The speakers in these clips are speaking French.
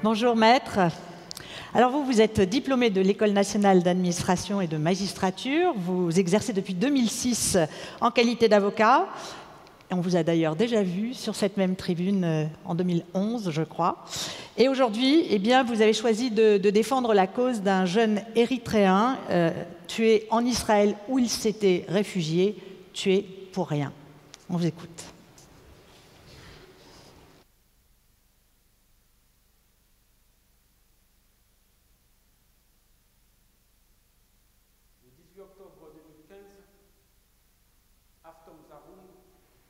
Bonjour maître. Alors vous êtes diplômé de l'École nationale d'administration et de magistrature. Vous exercez depuis 2006 en qualité d'avocat. On vous a d'ailleurs déjà vu sur cette même tribune en 2011, je crois. Et aujourd'hui, eh bien, vous avez choisi de défendre la cause d'un jeune Érythréen tué en Israël où il s'était réfugié, tué pour rien. On vous écoute.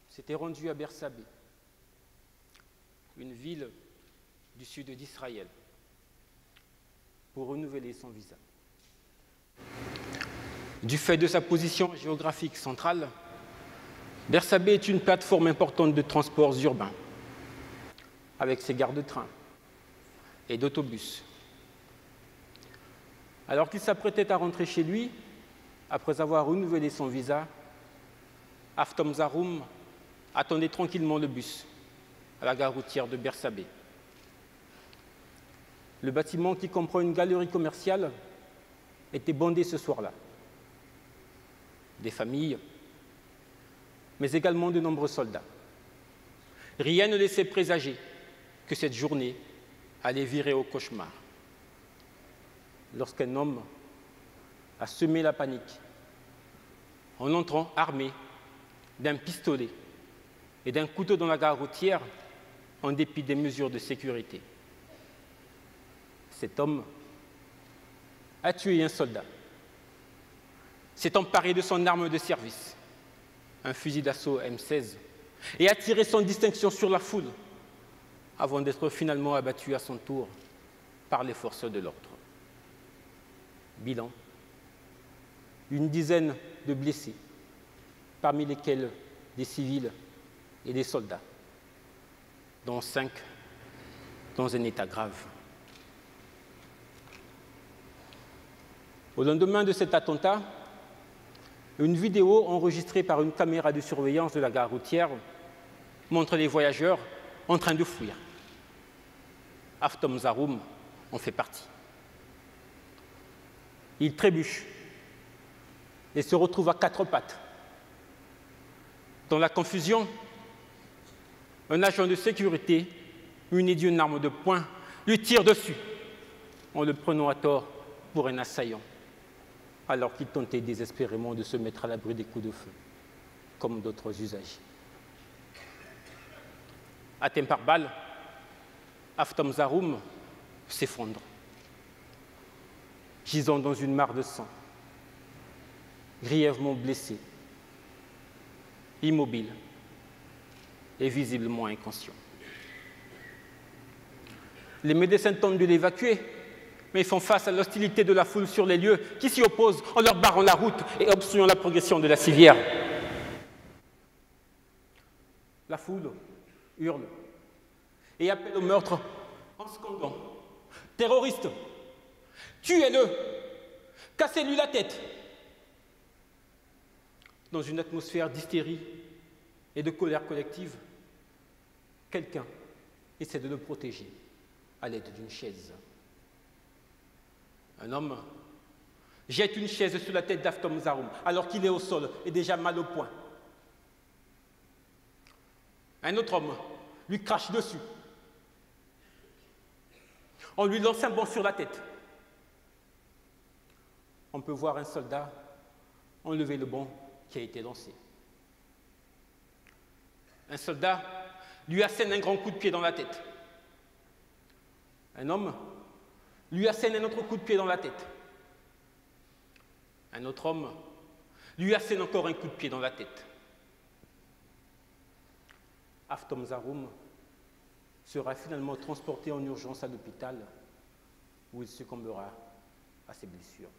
S'était rendu à Bersabée, une ville du sud d'Israël, pour renouveler son visa. Du fait de sa position géographique centrale, Bersabée est une plateforme importante de transports urbains, avec ses gares de train et d'autobus. Alors qu'il s'apprêtait à rentrer chez lui, après avoir renouvelé son visa, Avtom Zaroum attendait tranquillement le bus à la gare routière de Bersabée. Le bâtiment, qui comprend une galerie commerciale, était bondé ce soir-là. Des familles, mais également de nombreux soldats. Rien ne laissait présager que cette journée allait virer au cauchemar. Lorsqu'un homme a semé la panique en entrant armé d'un pistolet et d'un couteau dans la gare routière, en dépit des mesures de sécurité. Cet homme a tué un soldat, s'est emparé de son arme de service, un fusil d'assaut M16, et a tiré sans distinction sur la foule, avant d'être finalement abattu à son tour par les forces de l'ordre. Bilan, une dizaine de blessés, parmi lesquels des civils et des soldats, dont 5 dans un état grave. Au lendemain de cet attentat, une vidéo enregistrée par une caméra de surveillance de la gare routière montre les voyageurs en train de fuir. Avtom Zaroum en fait partie. Il trébuche et se retrouve à 4 pattes. Dans la confusion, un agent de sécurité, muni d'une arme de poing, lui tire dessus en le prenant à tort pour un assaillant, alors qu'il tentait désespérément de se mettre à l'abri des coups de feu, comme d'autres usagers. Atteint par balle, Avtom Zaroum s'effondre, gisant dans une mare de sang, grièvement blessé, immobile et visiblement inconscient. Les médecins tentent de l'évacuer, mais ils font face à l'hostilité de la foule sur les lieux qui s'y oppose en leur barrant la route et obstruant la progression de la civière. La foule hurle et appelle au meurtre en scandant « Terroriste, tuez-le, cassez-lui la tête !» Dans une atmosphère d'hystérie et de colère collective, quelqu'un essaie de le protéger à l'aide d'une chaise. Un homme jette une chaise sur la tête d'Avtom Zaroum alors qu'il est au sol et déjà mal au poing. Un autre homme lui crache dessus en lui lançant un banc sur la tête. On peut voir un soldat enlever le banc qui a été lancé. Un soldat lui assène un grand coup de pied dans la tête. Un homme lui assène un autre coup de pied dans la tête. Un autre homme lui assène encore un coup de pied dans la tête. Avtom Zaroum sera finalement transporté en urgence à l'hôpital où il succombera à ses blessures.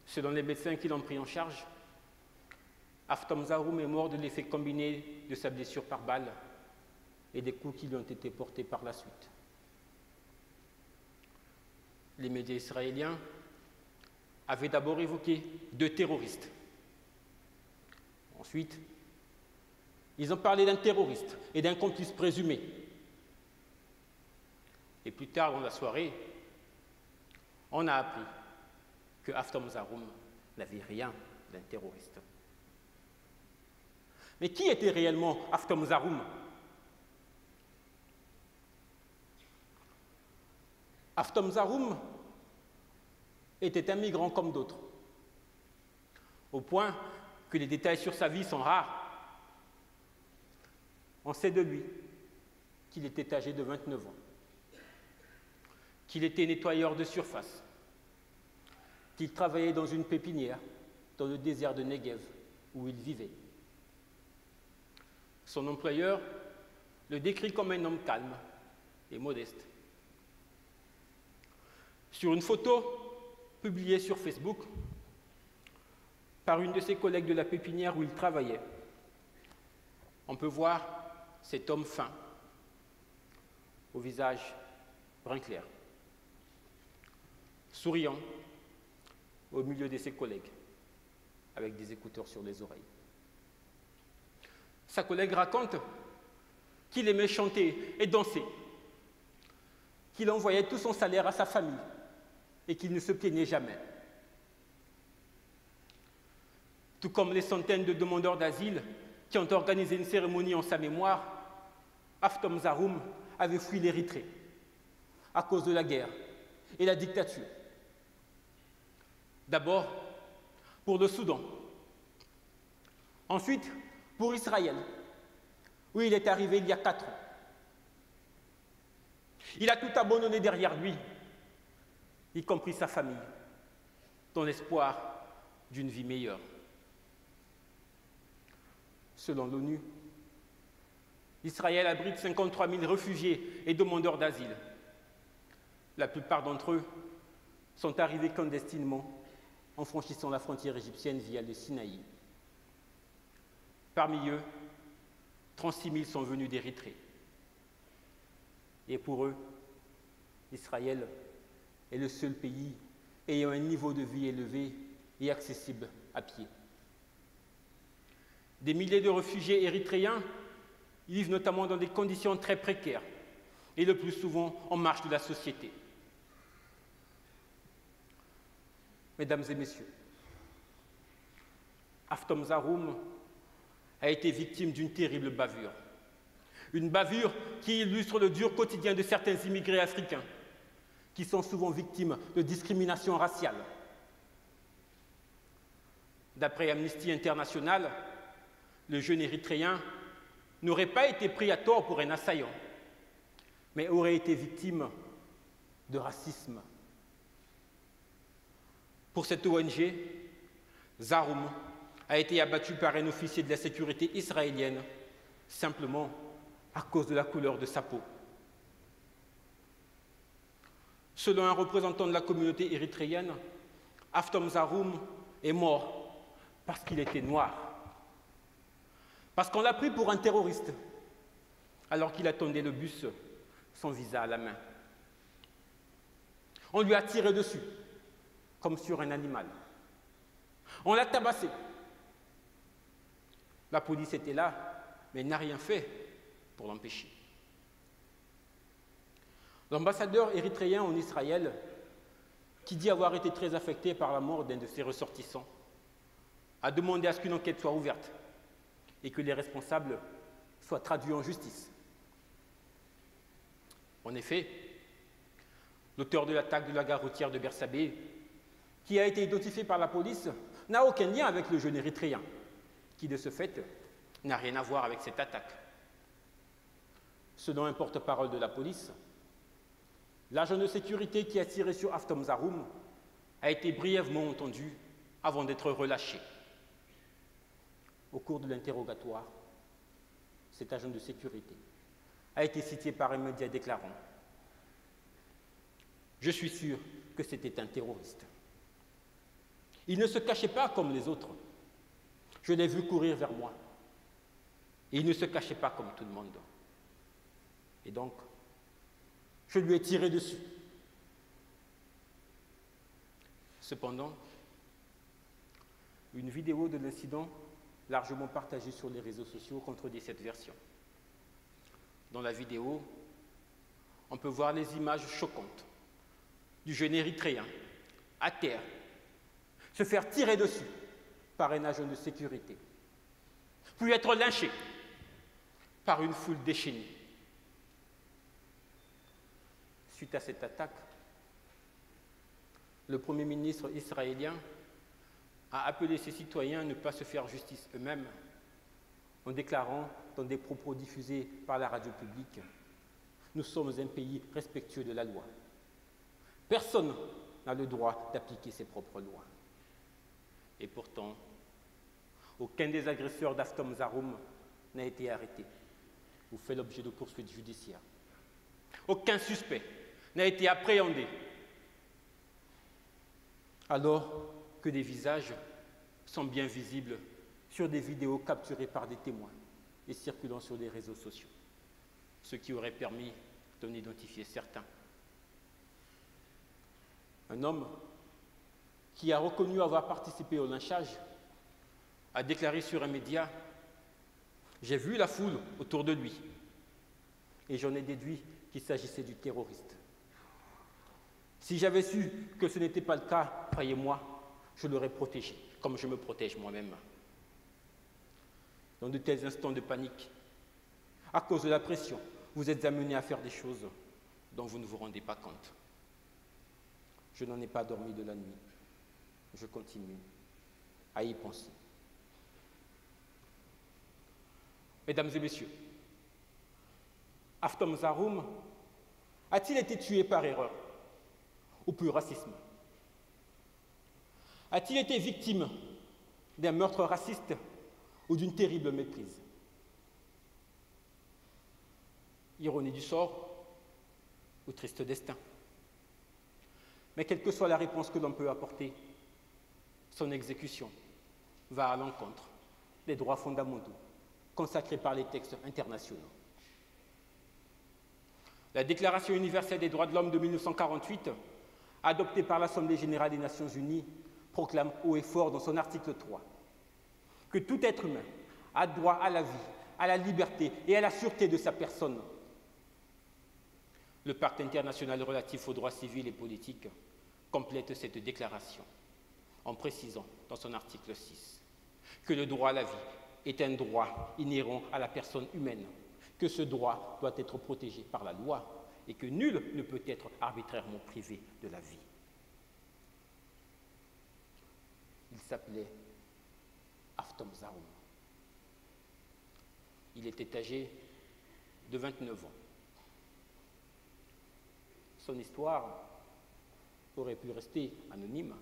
Selon les médecins qui l'ont pris en charge, Avtom Zaroum est mort de l'effet combiné de sa blessure par balle et des coups qui lui ont été portés par la suite. Les médias israéliens avaient d'abord évoqué 2 terroristes. Ensuite, ils ont parlé d'un terroriste et d'un complice présumé, Et plus tard dans la soirée, on a appris que Haftam Zaroum n'avait rien d'un terroriste. Mais qui était réellement Haftam Zaroum? Haftam Zaroum était un migrant comme d'autres, au point que les détails sur sa vie sont rares. On sait de lui qu'il était âgé de 29 ans, qu'il était nettoyeur de surface, qu'il travaillait dans une pépinière dans le désert de Negev où il vivait. Son employeur le décrit comme un homme calme et modeste. Sur une photo publiée sur Facebook par une de ses collègues de la pépinière où il travaillait, on peut voir cet homme fin, au visage brun clair, souriant au milieu de ses collègues, avec des écouteurs sur les oreilles. Sa collègue raconte qu'il aimait chanter et danser, qu'il envoyait tout son salaire à sa famille et qu'il ne se plaignait jamais. Tout comme les centaines de demandeurs d'asile qui ont organisé une cérémonie en sa mémoire, Haftam Zaroum avait fui l'Érythrée à cause de la guerre et la dictature. D'abord pour le Soudan, ensuite pour Israël, où il est arrivé il y a 4 ans. Il a tout abandonné derrière lui, y compris sa famille, dans l'espoir d'une vie meilleure. Selon l'ONU, Israël abrite 53 000 réfugiés et demandeurs d'asile. La plupart d'entre eux sont arrivés clandestinement en franchissant la frontière égyptienne via le Sinaï. Parmi eux, 36 000 sont venus d'Érythrée. Et pour eux, Israël est le seul pays ayant un niveau de vie élevé et accessible à pied. Des milliers de réfugiés érythréens vivent notamment dans des conditions très précaires et le plus souvent en marge de la société. Mesdames et messieurs, Haftam Zaroum a été victime d'une terrible bavure. Une bavure qui illustre le dur quotidien de certains immigrés africains, qui sont souvent victimes de discrimination raciale. D'après Amnesty International, le jeune Érythréen n'aurait pas été pris à tort pour un assaillant, mais aurait été victime de racisme. Pour cette ONG, Zaroum a été abattu par un officier de la sécurité israélienne simplement à cause de la couleur de sa peau. Selon un représentant de la communauté érythréenne, Haftam Zaroum est mort parce qu'il était noir. Parce qu'on l'a pris pour un terroriste, alors qu'il attendait le bus, son visa à la main. On lui a tiré dessus, comme sur un animal. On l'a tabassé. La police était là, mais n'a rien fait pour l'empêcher. L'ambassadeur érythréen en Israël, qui dit avoir été très affecté par la mort d'un de ses ressortissants, a demandé à ce qu'une enquête soit ouverte et que les responsables soient traduits en justice. En effet, l'auteur de l'attaque de la gare routière de Bersabé, qui a été identifié par la police, n'a aucun lien avec le jeune Érythréen, qui de ce fait n'a rien à voir avec cette attaque. Selon un porte-parole de la police, l'agent de sécurité qui a tiré sur Haftam Zaroum a été brièvement entendu avant d'être relâché. Au cours de l'interrogatoire, cet agent de sécurité a été cité par un média déclarant « Je suis sûr que c'était un terroriste. Il ne se cachait pas comme les autres. Je l'ai vu courir vers moi. Et il ne se cachait pas comme tout le monde. Et donc, je lui ai tiré dessus. » Cependant, une vidéo de l'incident largement partagée sur les réseaux sociaux contredit cette version. Dans la vidéo, on peut voir les images choquantes du jeune Érythréen, à terre, se faire tirer dessus par un agent de sécurité, puis être lynché par une foule déchaînée. Suite à cette attaque, le Premier ministre israélien a appelé ses citoyens à ne pas se faire justice eux-mêmes en déclarant dans des propos diffusés par la radio publique « Nous sommes un pays respectueux de la loi. Personne n'a le droit d'appliquer ses propres lois. » Et pourtant, aucun des agresseurs d'Aftom Zaroum n'a été arrêté ou fait l'objet de poursuites judiciaires. Aucun suspect n'a été appréhendé, alors que des visages sont bien visibles sur des vidéos capturées par des témoins et circulant sur les réseaux sociaux, ce qui aurait permis d'en identifier certains. Un homme qui a reconnu avoir participé au lynchage a déclaré sur un média « J'ai vu la foule autour de lui et j'en ai déduit qu'il s'agissait du terroriste. Si j'avais su que ce n'était pas le cas, croyez-moi, je l'aurais protégé, comme je me protège moi-même. » Dans de tels instants de panique, à cause de la pression, vous êtes amené à faire des choses dont vous ne vous rendez pas compte. Je n'en ai pas dormi de la nuit. Je continue à y penser. Mesdames et messieurs, Aftom Zaroum a-t-il été tué par erreur ou pur racisme? A-t-il été victime d'un meurtre raciste ou d'une terrible méprise? Ironie du sort ou triste destin? Mais quelle que soit la réponse que l'on peut apporter, son exécution va à l'encontre des droits fondamentaux consacrés par les textes internationaux. La Déclaration universelle des droits de l'homme de 1948, adoptée par l'Assemblée générale des Nations unies, proclame haut et fort dans son article 3 que tout être humain a droit à la vie, à la liberté et à la sûreté de sa personne. Le Pacte international relatif aux droits civils et politiques complète cette déclaration en précisant dans son article 6 que le droit à la vie est un droit inhérent à la personne humaine, que ce droit doit être protégé par la loi et que nul ne peut être arbitrairement privé de la vie. Il s'appelait Aftom Zaroum. Il était âgé de 29 ans. Son histoire aurait pu rester anonyme.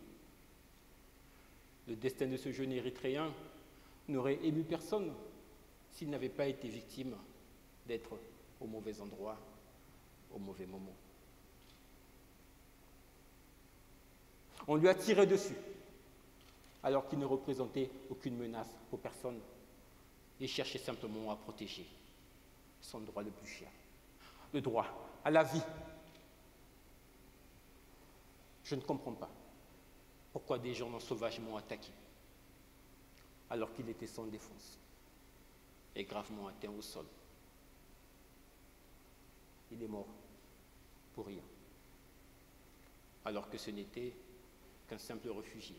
Le destin de ce jeune Érythréen n'aurait ému personne s'il n'avait pas été victime d'être au mauvais endroit, au mauvais moment. On lui a tiré dessus, alors qu'il ne représentait aucune menace pour personne et cherchait simplement à protéger son droit le plus cher, le droit à la vie. Je ne comprends pas pourquoi des gens l'ont sauvagement attaqué, alors qu'il était sans défense et gravement atteint au sol. Il est mort pour rien, alors que ce n'était qu'un simple réfugié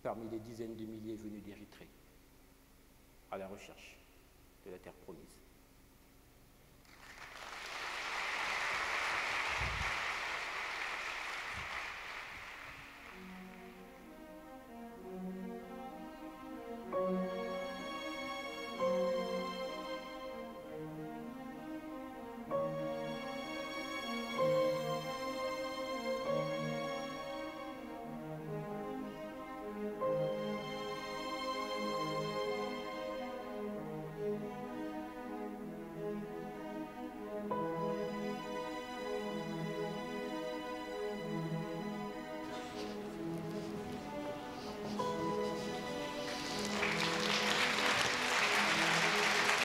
parmi les dizaines de milliers venus d'Érythrée à la recherche de la terre promise.